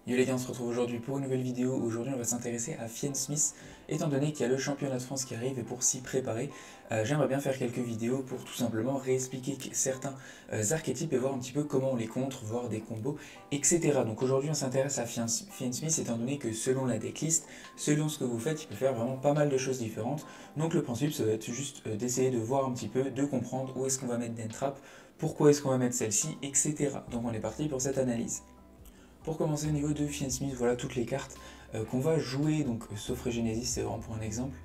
Yo les gars, on se retrouve aujourd'hui pour une nouvelle vidéo. Aujourd'hui, on va s'intéresser à Fiennes Smith, étant donné qu'il y a le championnat de France qui arrive et pour s'y préparer, j'aimerais bien faire quelques vidéos pour tout simplement réexpliquer certains archétypes et voir un petit peu comment on les contre, voir des combos, etc. Donc aujourd'hui, on s'intéresse à Fiennes Smith, étant donné que selon la decklist, selon ce que vous faites, il peut faire vraiment pas mal de choses différentes. Donc le principe, ça va être juste d'essayer de voir un petit peu, de comprendre où est-ce qu'on va mettre d'entrap, pourquoi est-ce qu'on va mettre celle-ci, etc. Donc on est parti pour cette analyse. Pour commencer au niveau de Fiennes Smith, voilà toutes les cartes qu'on va jouer, donc sauf Regenesis, c'est vraiment pour un exemple.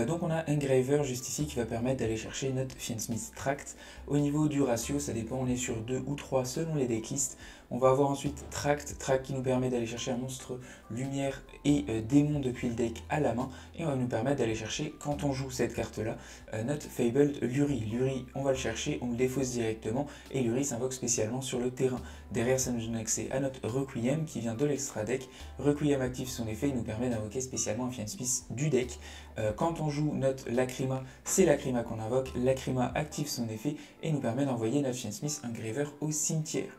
Donc on a Engraver juste ici qui va permettre d'aller chercher notre Fiennes Smith Tract. Au niveau du ratio, ça dépend, on est sur 2 ou 3 selon les decklists. On va avoir ensuite Tract qui nous permet d'aller chercher un monstre lumière et démon depuis le deck à la main. Et on va nous permettre d'aller chercher, quand on joue cette carte-là, notre Fabled Luri. Luri, on va le chercher, on le défausse directement et Luri s'invoque spécialement sur le terrain. Derrière, ça nous donne accès à notre Requiem qui vient de l'extra deck. Requiem active son effet et nous permet d'invoquer spécialement un Fiennes Smith du deck. Quand on joue notre Lacrima, c'est Lacrima qu'on invoque. Lacrima active son effet et nous permet d'envoyer notre Fiennes Smith Engraver au cimetière.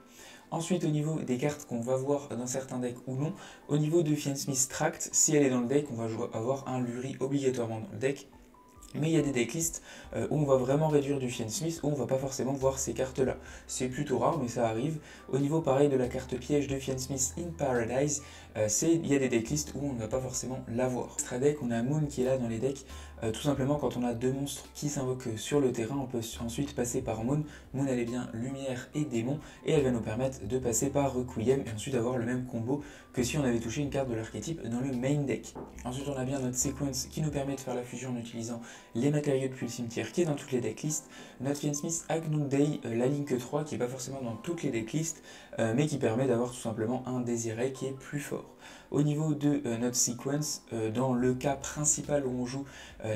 Ensuite, au niveau des cartes qu'on va voir dans certains decks ou non, au niveau de Fiennes Smith Tract, si elle est dans le deck, on va avoir un Luri obligatoirement dans le deck. Mais il y a des decklists où on va vraiment réduire du Fiennes Smith, où on va pas forcément voir ces cartes-là. C'est plutôt rare, mais ça arrive. Au niveau pareil de la carte piège de Fiennes Smith in Paradise, il y a des decklists où on ne va pas forcément l'avoir. Extra deck, on a Moon qui est là dans les decks. Tout simplement, quand on a deux monstres qui s'invoquent sur le terrain, on peut ensuite passer par Moon. Moon, elle est bien lumière et démon, et elle va nous permettre de passer par Requiem, et ensuite avoir le même combo que si on avait touché une carte de l'archétype dans le main deck. Ensuite, on a bien notre Sequence qui nous permet de faire la fusion en utilisant les matériaux depuis le cimetière qui est dans toutes les decklists, notre Fiennes Smith Agnum Day, la Link 3 qui n'est pas forcément dans toutes les decklists, mais qui permet d'avoir tout simplement un Désiré qui est plus fort. Au niveau de notre Sequence, dans le cas principal où on joue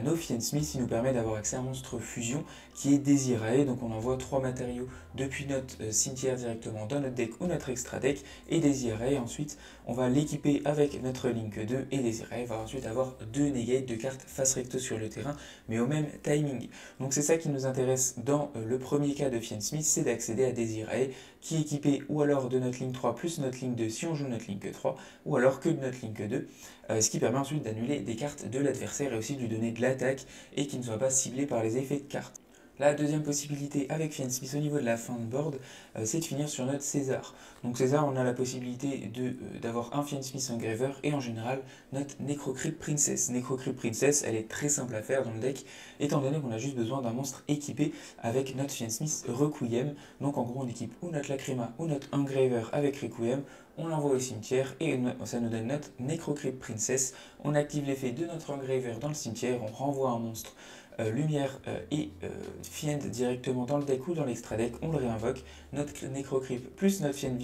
nos Fiennes Smith, il nous permet d'avoir accès à un monstre fusion qui est Désiré, donc on envoie 3 matériaux depuis notre cimetière directement dans notre deck ou notre extra deck, et Désiré, ensuite on va l'équiper avec notre Link 2, et Désiré va ensuite avoir 2 negates de cartes face recto sur le terrain, mais au même timing. Donc c'est ça qui nous intéresse dans le premier cas de Fiennes Smith, c'est d'accéder à Désiré, qui est équipé ou alors de notre Link 3 plus notre Link 2 si on joue notre Link 3, ou alors que de notre Link 2, ce qui permet ensuite d'annuler des cartes de l'adversaire et aussi de lui donner de l'attaque et qui ne soit pas ciblé par les effets de cartes. La deuxième possibilité avec Fiennes Smith au niveau de la fin de board, c'est de finir sur notre César. Donc César, on a la possibilité d'avoir un Fiennes Smith Engraver et en général notre Necrocrypt Princess. Necrocrypt Princess, elle est très simple à faire dans le deck, étant donné qu'on a juste besoin d'un monstre équipé avec notre Fiennes Smith Requiem. Donc en gros, on équipe ou notre Lacrima ou notre Engraver avec Requiem, on l'envoie au cimetière et ça nous donne notre Necrocrypt Princess. On active l'effet de notre Engraver dans le cimetière, on renvoie un monstre lumière et Fiend directement dans le deck ou dans l'extra deck, on le réinvoque. Notre Necrocrypt plus notre Fiend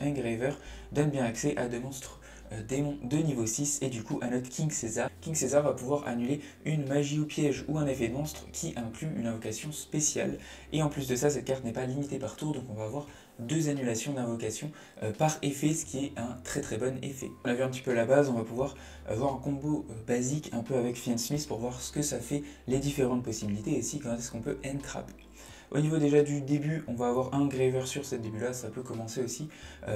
Engraver donne bien accès à deux monstres démons de niveau 6 et du coup à notre King César. King César va pouvoir annuler une magie ou piège ou un effet de monstre qui inclut une invocation spéciale. Et en plus de ça, cette carte n'est pas limitée par tour, donc on va avoir 2 annulations d'invocation par effet, ce qui est un très bon effet. On a vu un petit peu la base, on va pouvoir voir un combo basique un peu avec Fiennes Smith pour voir ce que ça fait, les différentes possibilités et aussi quand est-ce qu'on peut entrap. Au niveau déjà du début, on va avoir un Engraver sur ce début-là, ça peut commencer aussi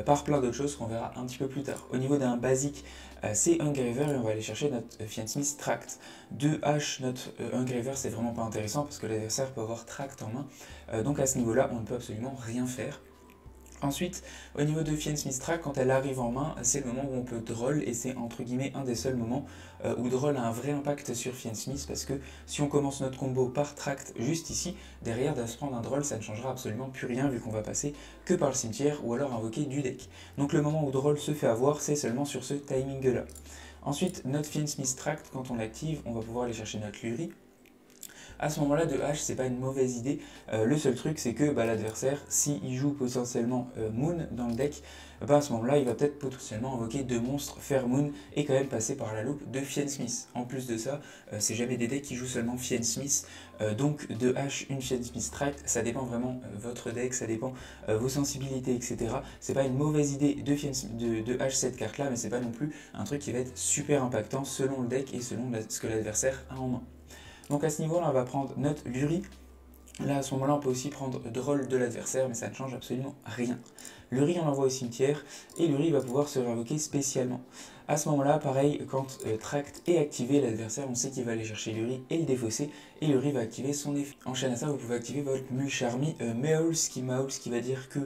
par plein d'autres choses qu'on verra un petit peu plus tard. Au niveau d'un basique, c'est Engraver et on va aller chercher notre Fiennes Smith Tract. 2H, notre Engraver, c'est vraiment pas intéressant parce que l'adversaire peut avoir Tract en main, donc à ce niveau-là, on ne peut absolument rien faire. Ensuite, au niveau de Fiennes Smith Tract, quand elle arrive en main, c'est le moment où on peut droll, et c'est entre guillemets un des seuls moments où droll a un vrai impact sur Fiennes Smith, parce que si on commence notre combo par Tract juste ici, derrière de se prendre un droll, ça ne changera absolument plus rien vu qu'on va passer que par le cimetière ou alors invoquer du deck. Donc le moment où droll se fait avoir, c'est seulement sur ce timing là. Ensuite, notre Fiennes Smith Tract, quand on l'active, on va pouvoir aller chercher notre Luri. À ce moment-là, de H, c'est pas une mauvaise idée. Le seul truc, c'est que l'adversaire, s'il joue potentiellement Moon dans le deck, à ce moment-là, il va peut-être potentiellement invoquer 2 monstres, faire Moon et quand même passer par la loupe de Fiennes Smith. En plus de ça, c'est jamais des decks qui jouent seulement Fiennes Smith. Donc de H, une Fiennes Smith Tract, ça dépend vraiment votre deck, ça dépend vos sensibilités, etc. C'est pas une mauvaise idée de H cette carte-là, mais c'est pas non plus un truc qui va être super impactant selon le deck et selon ce que l'adversaire a en main. Donc à ce niveau-là, on va prendre notre Luri. Là, à ce moment-là, on peut aussi prendre Droll de l'adversaire, mais ça ne change absolument rien. Luri on l'envoie au cimetière et Luri va pouvoir se réinvoquer spécialement. À ce moment-là, pareil, quand Tract est activé, l'adversaire, on sait qu'il va aller chercher Luri et le défausser, et Luri va activer son effet. En chaîne à ça, vous pouvez activer votre Mulcharmy Mauls qui va dire que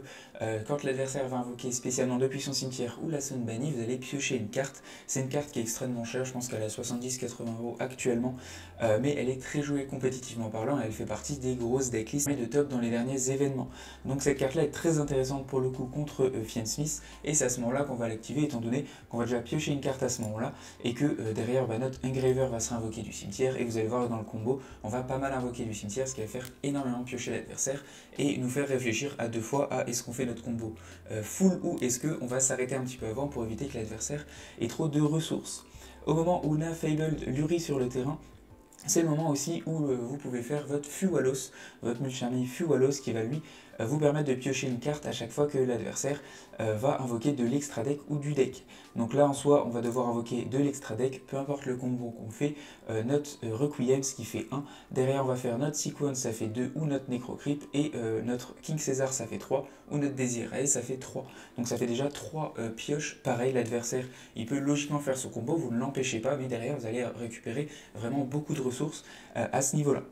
quand l'adversaire va invoquer spécialement depuis son cimetière ou la zone bannie, vous allez piocher une carte. C'est une carte qui est extrêmement chère, je pense qu'elle a 70-80 € actuellement, mais elle est très jouée compétitivement parlant, et elle fait partie des grosses decklists de top dans les derniers événements. Donc cette carte-là est très intéressante pour le coup contre Fiend Smith, et c'est à ce moment-là qu'on va l'activer, étant donné qu'on va déjà piocher une carte à ce moment-là, et que derrière notre Engraver va se réinvoquer du cimetière, et vous allez voir dans le combo, on va pas mal invoquer du cimetière, ce qui va faire énormément piocher l'adversaire, et nous faire réfléchir à deux fois à est-ce qu'on fait notre combo full ou est-ce qu'on va s'arrêter un petit peu avant pour éviter que l'adversaire ait trop de ressources. Au moment où on a Fabled Luri sur le terrain, c'est le moment aussi où vous pouvez faire votre Fuwalos, votre Mulcharmy Fuwalos qui va lui vous permettre de piocher une carte à chaque fois que l'adversaire va invoquer de l'extra deck ou du deck. Donc là en soi on va devoir invoquer de l'extra deck, peu importe le combo qu'on fait, notre Requiem ce qui fait 1, derrière on va faire notre Sequence ça fait 2 ou notre Necrocrypt et notre King Caesar ça fait 3 ou notre Desirae ça fait 3. Donc ça fait déjà 3 pioches, pareil l'adversaire il peut logiquement faire son combo, vous ne l'empêchez pas mais derrière vous allez récupérer vraiment beaucoup de ressources à ce niveau là.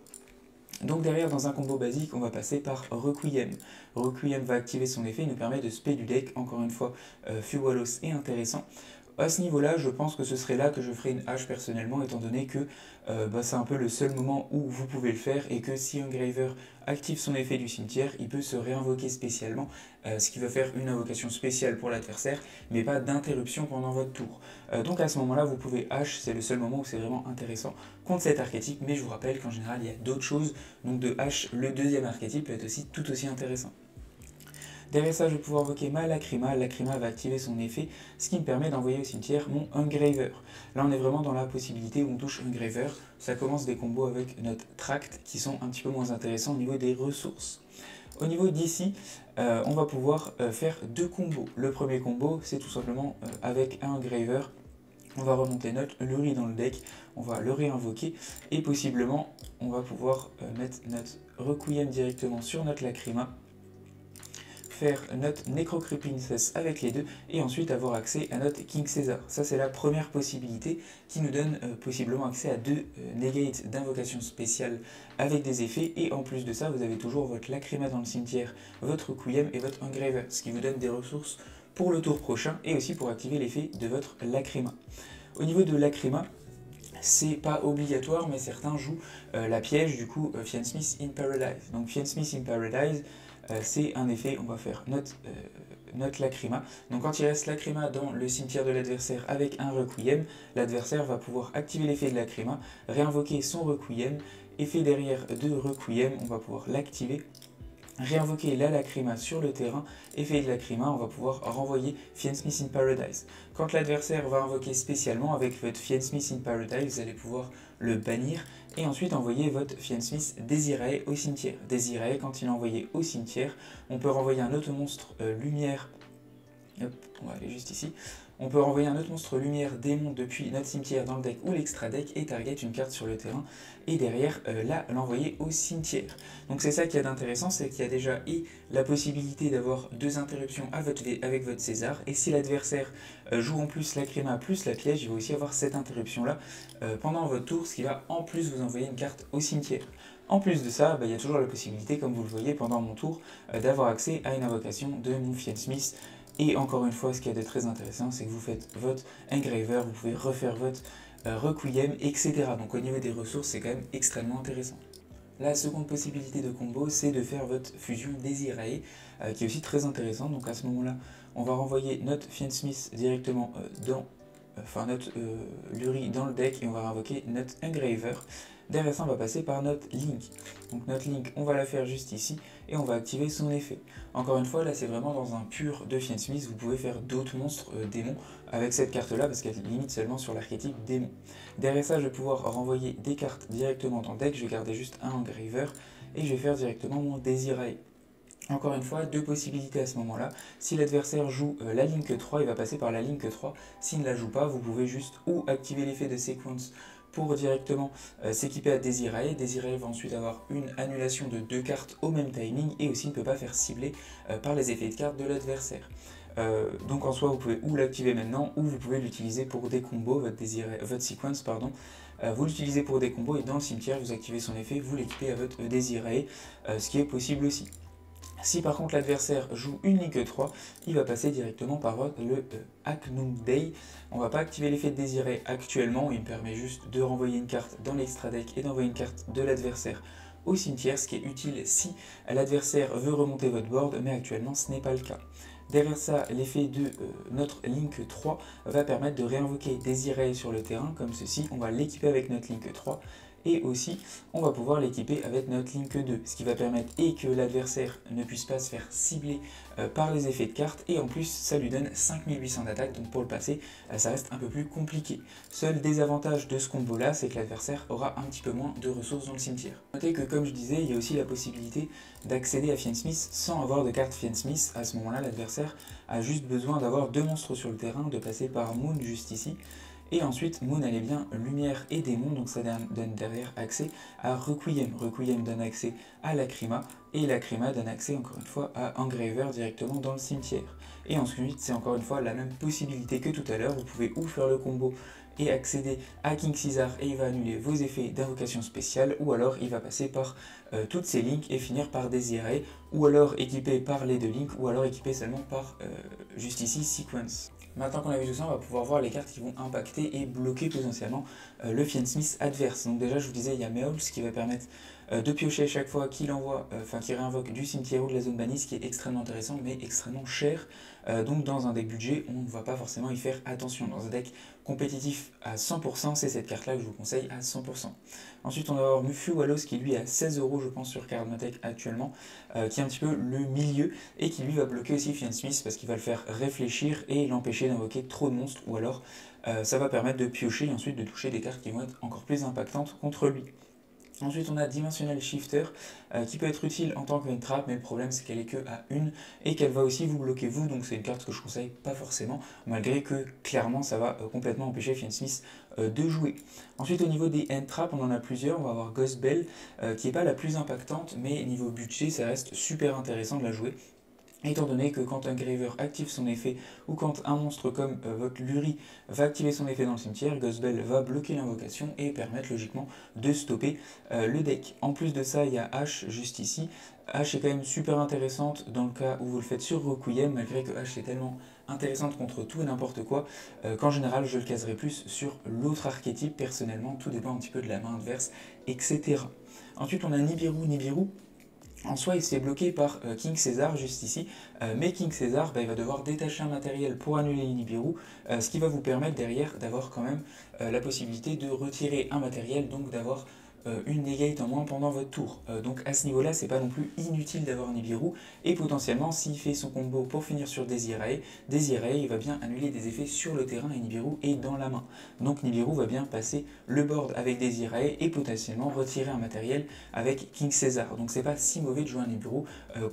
Donc derrière dans un combo basique on va passer par Requiem. Requiem va activer son effet, il nous permet de spé du deck, encore une fois Fuwalos est intéressant. À ce niveau-là, je pense que ce serait là que je ferai une hache personnellement, étant donné que c'est un peu le seul moment où vous pouvez le faire, et que si Engraver active son effet du cimetière, il peut se réinvoquer spécialement, ce qui va faire une invocation spéciale pour l'adversaire, mais pas d'interruption pendant votre tour. Donc à ce moment-là, vous pouvez hache, c'est le seul moment où c'est vraiment intéressant contre cet archétype, mais je vous rappelle qu'en général, il y a d'autres choses, donc de hache, le deuxième archétype peut être aussi tout aussi intéressant. Derrière ça, je vais pouvoir invoquer ma Lacrima. Lacrima va activer son effet, ce qui me permet d'envoyer au cimetière mon Engraver. Là, on est vraiment dans la possibilité où on touche Engraver. Ça commence des combos avec notre Tract qui sont un petit peu moins intéressants au niveau des ressources. Au niveau d'ici, on va pouvoir faire deux combos. Le premier combo, c'est tout simplement avec un Engraver. On va remonter notre Luri dans le deck, on va le réinvoquer et possiblement on va pouvoir mettre notre Requiem directement sur notre Lacrima, faire notre Necrocrypt Princess avec les deux et ensuite avoir accès à notre King Caesar. Ça c'est la première possibilité qui nous donne possiblement accès à deux negates d'invocation spéciale avec des effets, et en plus de ça vous avez toujours votre Lacrima dans le cimetière, votre Requiem et votre Engraver, ce qui vous donne des ressources pour le tour prochain et aussi pour activer l'effet de votre Lacrima. Au niveau de Lacrima, c'est pas obligatoire mais certains jouent la piège, du coup Fiend Smith in Paradise. Donc Fiend Smith in Paradise, c'est un effet, on va faire notre Lacrima. Donc quand il reste Lacrima dans le cimetière de l'adversaire avec un Requiem, l'adversaire va pouvoir activer l'effet de Lacrima, réinvoquer son Requiem, effet derrière de Requiem, on va pouvoir l'activer, réinvoquer la Lacrima sur le terrain, effet de Lacrima, on va pouvoir renvoyer Fiend Smith in Paradise. Quand l'adversaire va invoquer spécialement avec votre Fiend Smith in Paradise, vous allez pouvoir le bannir et ensuite envoyer votre Fiend Smith Desirae au cimetière. Desirae, quand il est envoyé au cimetière, on peut renvoyer un autre monstre lumière. Hop, on va aller juste ici. On peut renvoyer un autre monstre lumière démon depuis notre cimetière dans le deck ou l'extra deck et target une carte sur le terrain et derrière là l'envoyer au cimetière. Donc c'est ça qui est d'intéressant, c'est qu'il y a déjà la possibilité d'avoir deux interruptions avec votre César, et si l'adversaire joue en plus Lacrima plus la piège, il va aussi avoir cette interruption là pendant votre tour, ce qui va en plus vous envoyer une carte au cimetière. En plus de ça, il y a toujours la possibilité, comme vous le voyez pendant mon tour, d'avoir accès à une invocation de mon Fiend Smith. Et encore une fois, ce qui est de très intéressant, c'est que vous faites votre Engraver, vous pouvez refaire votre Requiem, etc. Donc au niveau des ressources, c'est quand même extrêmement intéressant. La seconde possibilité de combo, c'est de faire votre fusion Desirae, qui est aussi très intéressante. Donc à ce moment-là, on va renvoyer notre Fiend Smith directement notre Luri dans le deck et on va invoquer notre Engraver. Derrière ça, on va passer par notre Link. Donc notre Link, on va la faire juste ici et on va activer son effet. Encore une fois, là c'est vraiment dans un pur de Fiend Smith, vous pouvez faire d'autres monstres démons avec cette carte-là parce qu'elle limite seulement sur l'archétype démon. Derrière ça, je vais pouvoir renvoyer des cartes directement dans le deck, je vais garder juste un Engraver et je vais faire directement mon Desirae. Encore une fois, deux possibilités à ce moment-là. Si l'adversaire joue la Link 3, il va passer par la Link 3. S'il ne la joue pas, vous pouvez juste ou activer l'effet de Sequence pour directement s'équiper à Desirae. Desirae va ensuite avoir une annulation de 2 cartes au même timing et aussi ne peut pas faire cibler par les effets de cartes de l'adversaire. Donc en soi vous pouvez ou l'activer maintenant ou vous pouvez l'utiliser pour des combos, votre sequence pardon. Vous l'utilisez pour des combos et dans le cimetière vous activez son effet, vous l'équipez à votre Desirae, ce qui est possible aussi. Si par contre l'adversaire joue une Link 3, il va passer directement par le Aknum Day. On ne va pas activer l'effet de Desirae actuellement, il me permet juste de renvoyer une carte dans l'extra deck et d'envoyer une carte de l'adversaire au cimetière, ce qui est utile si l'adversaire veut remonter votre board, mais actuellement ce n'est pas le cas. Derrière ça, l'effet de notre Link 3 va permettre de réinvoquer Desirae sur le terrain, comme ceci. On va l'équiper avec notre Link 3 et aussi on va pouvoir l'équiper avec notre Link 2, ce qui va permettre et que l'adversaire ne puisse pas se faire cibler par les effets de cartes, et en plus ça lui donne 5800 d'attaque, donc pour le passer ça reste un peu plus compliqué. Seul désavantage de ce combo là, c'est que l'adversaire aura un petit peu moins de ressources dans le cimetière. Notez que comme je disais, il y a aussi la possibilité d'accéder à Fiennes Smith sans avoir de carte Fiennes Smith. À ce moment là l'adversaire a juste besoin d'avoir 2 monstres sur le terrain, de passer par Moon juste ici. Et ensuite, Moon elle est bien lumière et démon, donc ça donne derrière accès à Requiem. Requiem donne accès à Lacrima, et Lacrima donne accès encore une fois à Engraver directement dans le cimetière. Et ensuite, c'est encore une fois la même possibilité que tout à l'heure, vous pouvez ou faire le combo et accéder à King Caesar et il va annuler vos effets d'invocation spéciale, ou alors il va passer par toutes ces links et finir par Desirae, ou alors équipé par les 2 links, ou alors équipé seulement par juste ici Sequence. Maintenant qu'on a vu tout ça, on va pouvoir voir les cartes qui vont impacter et bloquer potentiellement le Fiennes Smith adverse. Donc déjà, je vous disais, il y a Meols qui va permettre de piocher à chaque fois qu'il envoie, qu'il réinvoque du cimetière ou de la zone bannie, ce qui est extrêmement intéressant mais extrêmement cher. Donc dans un deck budget, on ne va pas forcément y faire attention. Dans un deck compétitif à 100%, c'est cette carte-là que je vous conseille à 100%. Ensuite, on va avoir Mufu Wallows qui lui est à 16 € je pense sur Cardmatech actuellement, qui est un petit peu le milieu et qui lui va bloquer aussi Fiennes Smith parce qu'il va le faire réfléchir et l'empêcher d'invoquer trop de monstres, ou alors ça va permettre de piocher et ensuite de toucher des cartes qui vont être encore plus impactantes contre lui. Ensuite, on a Dimensional Shifter qui peut être utile en tant qu'une trappe, mais le problème c'est qu'elle est que à 1 et qu'elle va aussi vous bloquer vous, donc c'est une carte que je conseille pas forcément, malgré que clairement ça va complètement empêcher Fiennes Smith de jouer. Ensuite, au niveau des end traps, on en a plusieurs. On va avoir Ghost Bell qui n'est pas la plus impactante, mais niveau budget ça reste super intéressant de la jouer. Étant donné que quand un Graver active son effet, ou quand un monstre comme votre Luri va activer son effet dans le cimetière, Ghost Bell va bloquer l'invocation et permettre logiquement de stopper le deck. En plus de ça, il y a H juste ici. H est quand même super intéressante dans le cas où vous le faites sur Requiem, malgré que H est tellement intéressante contre tout et n'importe quoi, qu'en général je le caserai plus sur l'autre archétype personnellement, tout dépend un petit peu de la main adverse, etc. Ensuite on a Nibiru. Nibiru, en soi, il se fait bloquer par King Caesar juste ici, mais King Caesar, il va devoir détacher un matériel pour annuler Nibiru, ce qui va vous permettre derrière d'avoir quand même la possibilité de retirer un matériel, donc d'avoir une negate en moins pendant votre tour. Donc à ce niveau-là, c'est pas non plus inutile d'avoir Nibiru, et potentiellement, s'il fait son combo pour finir sur Desirae, il va bien annuler des effets sur le terrain et Nibiru est dans la main. Donc Nibiru va bien passer le board avec Desirae et potentiellement retirer un matériel avec King Caesar. Donc c'est pas si mauvais de jouer un Nibiru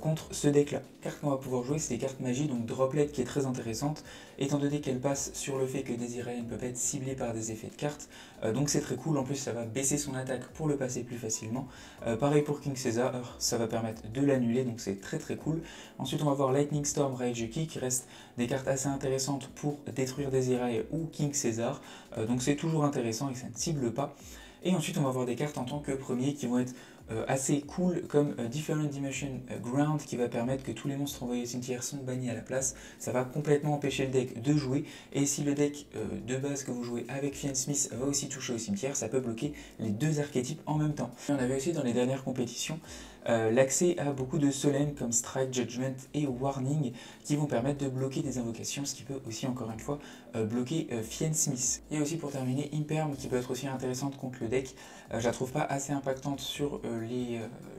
contre ce deck-là. Carte qu'on va pouvoir jouer, c'est des cartes magie, donc Droplet qui est très intéressante, étant donné qu'elle passe sur le fait que Desirae ne peut pas être ciblée par des effets de cartes, donc c'est très cool. En plus ça va baisser son attaque pour le passer plus facilement. Pareil pour King Caesar, ça va permettre de l'annuler, donc c'est très très cool. Ensuite on va voir Lightning Storm, Raijeki qui reste des cartes assez intéressantes pour détruire Desirae ou King Caesar, donc c'est toujours intéressant et ça ne cible pas. Et ensuite on va avoir des cartes en tant que premier qui vont être assez cool, comme Different Dimension Ground, qui va permettre que tous les monstres envoyés au cimetière sont bannis à la place. Ça va complètement empêcher le deck de jouer, et si le deck de base que vous jouez avec Fiennes Smith va aussi toucher au cimetière, ça peut bloquer les 2 archétypes en même temps. Et on avait aussi dans les dernières compétitions l'accès à beaucoup de Solemn comme Strike, Judgment et Warning qui vont permettre de bloquer des invocations, ce qui peut aussi encore une fois bloquer Fiennes Smith. Et aussi pour terminer Imperm qui peut être aussi intéressante contre le deck. Je la trouve pas assez impactante sur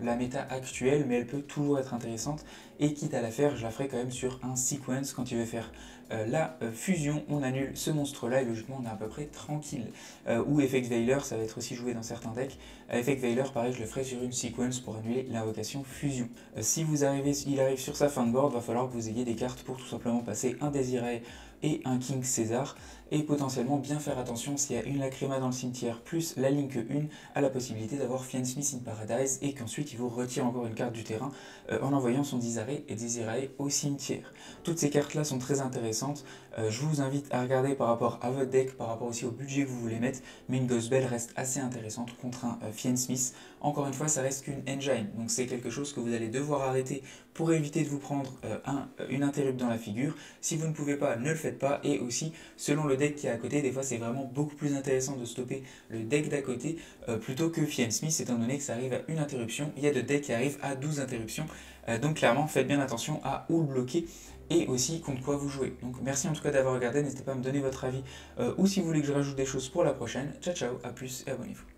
la méta actuelle, mais elle peut toujours être intéressante, et quitte à la faire, je la ferai quand même sur un Sequence. Quand il veut faire la fusion, on annule ce monstre là et logiquement on est à peu près tranquille. Ou Effect Veiler, ça va être aussi joué dans certains decks. Effect Veiler, pareil, je le ferai sur une Sequence pour annuler l'invocation fusion. Si il arrive sur sa fin de board, va falloir que vous ayez des cartes pour tout simplement passer un Desirae et un King César, et potentiellement bien faire attention s'il y a une Lacrima dans le cimetière plus la Link 1 à la possibilité d'avoir Fiend Smith in Paradise et qu'ensuite il vous retire encore une carte du terrain en envoyant son Desirae et Desirae au cimetière. Toutes ces cartes là sont très intéressantes, je vous invite à regarder par rapport à votre deck, par rapport aussi au budget que vous voulez mettre, mais une Ghost Belle reste assez intéressante contre un Fiend Smith. Encore une fois, ça reste qu'une engine, donc c'est quelque chose que vous allez devoir arrêter pour éviter de vous prendre une interrupt dans la figure. Si vous ne pouvez pas, ne le faites pas, et aussi selon le deck qui est à côté, des fois c'est vraiment beaucoup plus intéressant de stopper le deck d'à côté plutôt que Fiend Smith, étant donné que ça arrive à une interruption. Il y a des decks qui arrivent à 12 interruptions, donc clairement faites bien attention à où le bloquer et aussi contre quoi vous jouez. Donc merci en tout cas d'avoir regardé, n'hésitez pas à me donner votre avis ou si vous voulez que je rajoute des choses pour la prochaine. Ciao ciao, à plus et abonnez-vous.